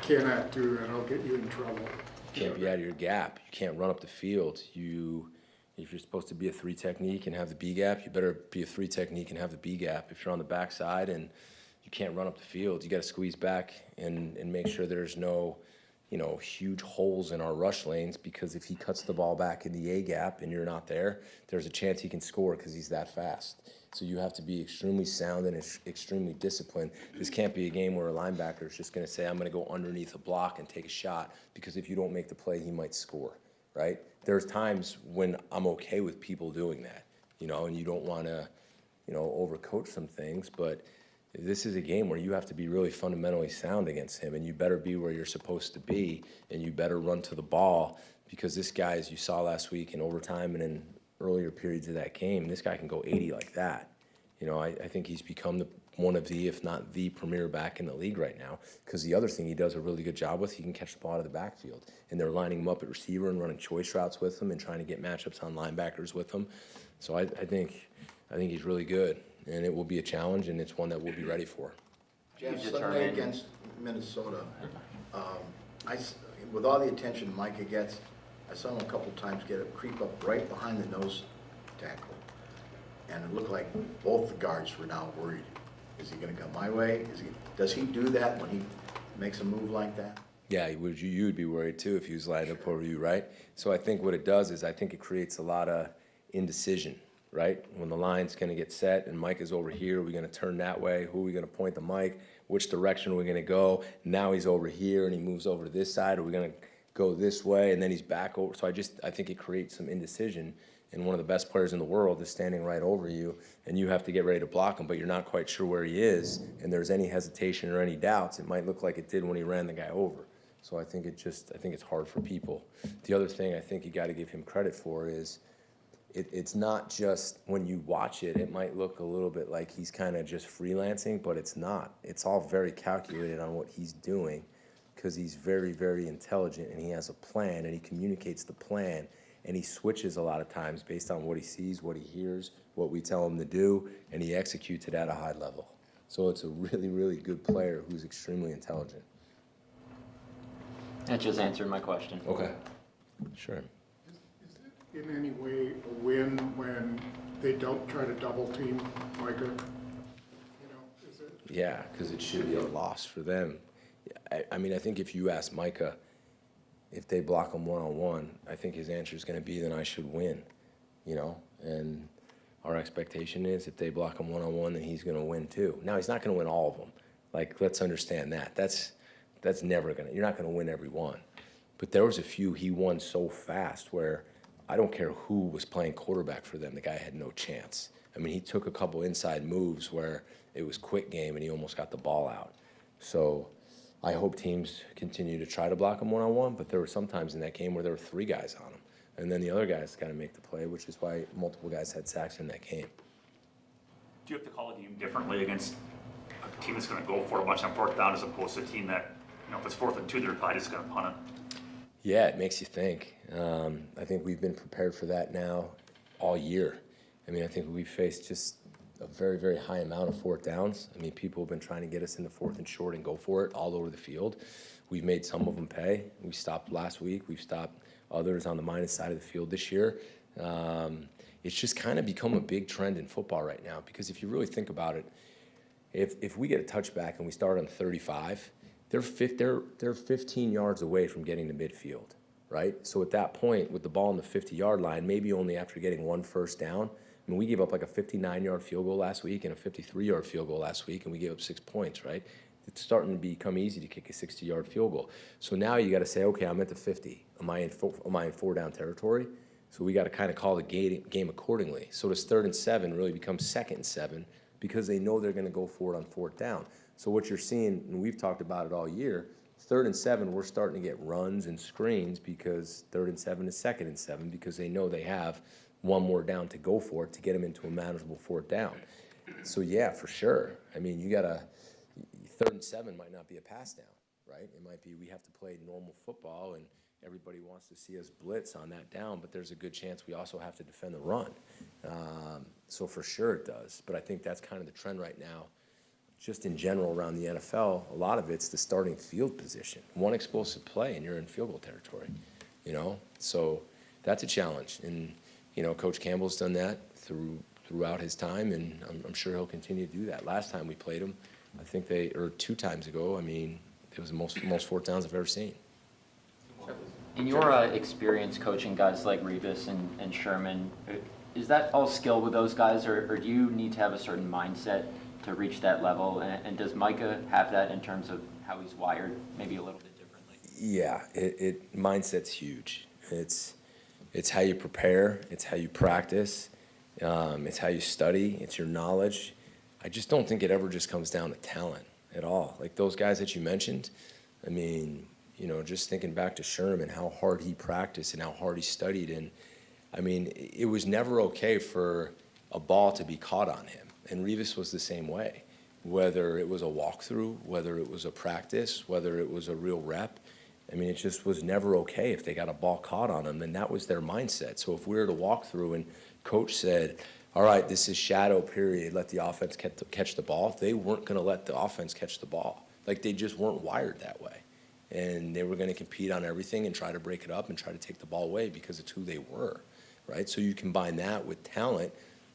cannot do, and I'll get you in trouble. You can't be out of your gap. You can't run up the field. If you're supposed to be a 3 technique and have the B gap, you better be a 3 technique and have the B gap. If you're on the backside and you can't run up the field, you got to squeeze back and make sure there's no, you know, huge holes in our rush lanes, because if he cuts the ball back in the A gap and you're not there, there's a chance he can score because he's that fast. So you have to be extremely sound and extremely disciplined. This can't be a game where a linebacker is just going to say, I'm going to go underneath a block and take a shot, because if you don't make the play, he might score, right? There's times when I'm okay with people doing that, you know, and you don't want to, you know, overcoach some things, but this is a game where you have to be really fundamentally sound against him, and you better be where you're supposed to be, and you better run to the ball, because this guy, as you saw last week in overtime and in earlier periods of that game, this guy can go 80 like that. You know, I think he's become one of the, if not the premier back in the league right now, because the other thing he does a really good job with, he can catch the ball out of the backfield. And they're lining him up at receiver and running choice routes with him and trying to get matchups on linebackers with him. So I think he's really good, and it will be a challenge, and it's one that we'll be ready for. Jeff, Sunday against Minnesota, with all the attention Micah gets, I saw him a couple times creep up right behind the nose tackle. And it looked like both the guards were now worried. Is he going to come my way? Does he do that when he makes a move like that? Yeah, you would be worried too if he was lined up over you, right? So I think what it does is I think it creates a lot of indecision, right? When the line's going to get set and Mike is over here, are we going to turn that way? Who are we going to point the mic? Which direction are we going to go? Now he's over here and he moves over to this side. Are we going to go this way? And then he's back over. So I think it creates some indecision. And one of the best players in the world is standing right over you, and you have to get ready to block him, but you're not quite sure where he is, and there's any hesitation or any doubts, it might look like it did when he ran the guy over. So I think it's hard for people. The other thing I think you got to give him credit for is it's not just when you watch it, it might look a little bit like he's kind of just freelancing, but it's not. It's all very calculated on what he's doing because he's very, very intelligent, and he has a plan, and he communicates the plan. And he switches a lot of times based on what he sees, what he hears, what we tell him to do, and he executes it at a high level. So it's a really, really good player who's extremely intelligent. That just answered my question. Okay, sure. Is it in any way a win when they don't try to double team Micah? You know, is it? Yeah, because it should be a loss for them. I mean, I think if you ask Micah, if they block him one-on-one, I think his answer is going to be, then I should win, you know? And our expectation is if they block him one-on-one, then he's going to win too. Now, he's not going to win all of them. Like, let's understand that. That's never going to, you're not going to win every one. But there was a few he won so fast where I don't care who was playing quarterback for them, the guy had no chance. I mean, he took a couple inside moves where it was quick game and he almost got the ball out. So I hope teams continue to try to block him one-on-one, but there were some times in that game where there were 3 guys on him. And then the other guys got to make the play, which is why multiple guys had sacks in that game. Do you have to call a game differently against a team that's going to go for a bunch on fourth down as opposed to a team that, you know, if it's 4th and 2, they're probably just going to punt it? Yeah, it makes you think. I think we've been prepared for that now all year. I mean, I think we've faced just a very, very high amount of 4th downs. I mean, people have been trying to get us in the 4th and short and go for it all over the field. We've made some of them pay. We stopped last week. We've stopped others on the minus side of the field this year. It's just kind of become a big trend in football right now because if you really think about it, if we get a touchback and we start on 35, they're 15 yards away from getting to midfield, right? So at that point, with the ball on the 50-yard line, maybe only after getting 1 first down. I mean, we gave up like a 59-yard field goal last week and a 53-yard field goal last week, and we gave up 6 points, right? It's starting to become easy to kick a 60-yard field goal. So now you got to say, okay, I'm at the 50. Am I in 4-down territory? So we got to kind of call the game accordingly. So this 3rd and 7 really becomes 2nd and 7 because they know they're going to go for it on 4th down. So what you're seeing, and we've talked about it all year, 3rd and 7, we're starting to get runs and screens because 3rd and 7 is 2nd and 7 because they know they have one more down to go for it to get them into a manageable 4th down. So yeah, for sure. I mean, you got to 3rd and 7 might not be a pass down, right? It might be we have to play normal football and everybody wants to see us blitz on that down, but there's a good chance we also have to defend the run. So for sure it does. But I think that's kind of the trend right now. Just in general around the NFL, a lot of it's the starting field position. One explosive play and you're in field goal territory, you know? So that's a challenge. And, you know, Coach Campbell's done that throughout his time, and I'm sure he'll continue to do that. Last time we played him, I think or 2 times ago, I mean, it was the most 4th downs I've ever seen. In your experience coaching guys like Revis and Sherman, is that all skill with those guys, or do you need to have a certain mindset to reach that level? And does Micah have that in terms of how he's wired, maybe a little bit differently? Yeah, mindset's huge. It's how you prepare, it's how you practice, it's how you study, it's your knowledge. I just don't think it ever just comes down to talent at all. Like those guys that you mentioned, I mean, you know, just thinking back to Sherman, how hard he practiced and how hard he studied. And I mean, it was never okay for a ball to be caught on him. And Revis was the same way, whether it was a walkthrough, whether it was a practice, whether it was a real rep. I mean, it just was never okay if they got a ball caught on them, and that was their mindset. So if we were to walk through and coach said, all right, this is shadow period, let the offense catch the ball, they weren't going to let the offense catch the ball. Like, they just weren't wired that way. And they were going to compete on everything and try to break it up and try to take the ball away because it's who they were, right? So you combine that with talent,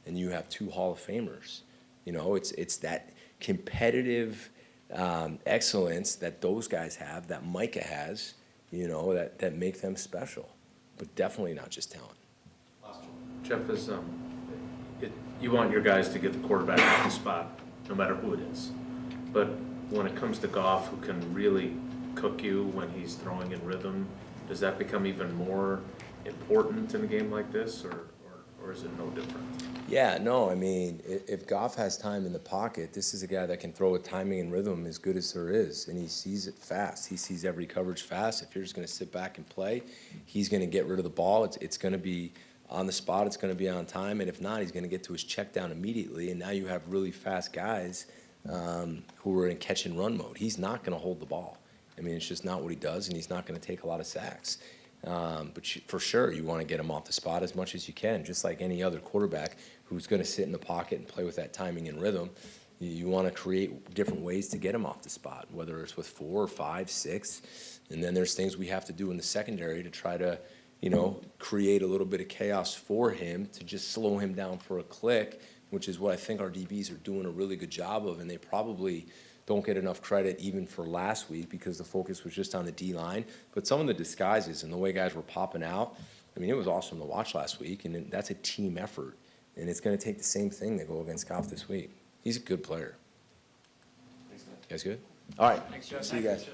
and you have 2 Hall of Famers. You know, it's that competitive excellence that those guys have, that Micah has, you know, that make them special, but definitely not just talent. Jeff, is you want your guys to get the quarterback off the spot, no matter who it is. But when it comes to Goff, who can really cook you when he's throwing in rhythm, does that become even more important in a game like this, or is it no different? Yeah, no, I mean, if Goff has time in the pocket, this is a guy that can throw with timing and rhythm as good as there is, and he sees it fast. He sees every coverage fast. If you're just going to sit back and play, he's going to get rid of the ball. It's going to be on the spot. It's going to be on time, and if not, he's going to get to his check down immediately, and now you have really fast guys who are in catch and run mode. He's not going to hold the ball. I mean, it's just not what he does, and he's not going to take a lot of sacks. But for sure, you want to get him off the spot as much as you can, just like any other quarterback who's going to sit in the pocket and play with that timing and rhythm. You want to create different ways to get him off the spot, whether it's with 4 or 5, 6. And then there's things we have to do in the secondary to try to, you know, create a little bit of chaos for him to just slow him down for a click, which is what I think our DBs are doing a really good job of, and they probably don't get enough credit even for last week because the focus was just on the D-line. But some of the disguises and the way guys were popping out, I mean, it was awesome to watch last week, and that's a team effort. And it's going to take the same thing to go against Goff this week. He's a good player. Thanks, man. You guys good? All right. Thanks, Jeff. See you guys.